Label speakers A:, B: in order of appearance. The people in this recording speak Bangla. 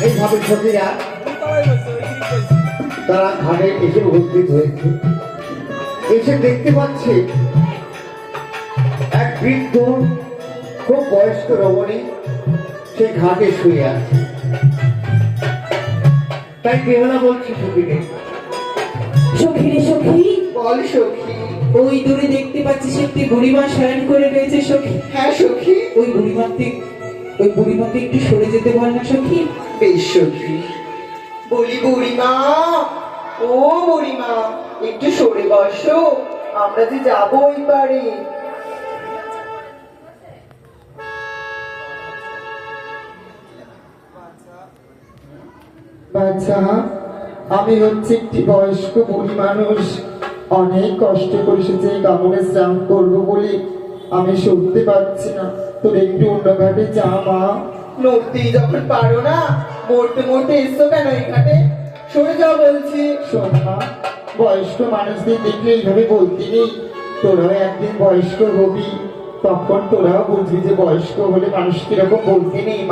A: এইভাবে সখীরা তারা ঘাটে এসে উপস্থিত হয়েছে। এসে দেখতে পাচ্ছে এক বৃদ্ধ খুব বয়স্ক রমণী সে ঘাটে শুয়ে আছে। তাই বেহালা বলছে সখীকে,
B: সখী রে সখী,
A: বল সখী।
B: ওই দূরে দেখতে পাচ্ছিস একটি বুড়িমা শয়ন করে রয়েছে সখী।
A: হ্যাঁ সখী।
B: ওই বুড়িমাকে একটু সরে যেতে বল না সখী।
A: বেশ সখী। বলি বুড়িমা, ও বুড়িমা একটু সরে বসো, আমরা যে যাবো ওই পারে।
C: বাচ্চা, আমি হচ্ছে একটি বয়স্ক বুড়ি মানুষ, অনেক কষ্ট করে এসেছে এই কামড়ে স্নান করবো বলে আমি সরতে পারছি না। তোর একটু অন্য ঘাটে যা মা।
A: নড়তেই যখন পারো না, মরতে মরতে এসছো কেন এই ঘাটে? সরে যাও বলছি।
C: শোন মা, বয়স্ক মানুষদের দেখলে এইভাবে বলতে নেই। তোরাও একদিন বয়স্ক হবি, তখন তোরাও বুঝবি যে বয়স্ক হলে মানুষ কিরকম বলতে নেই।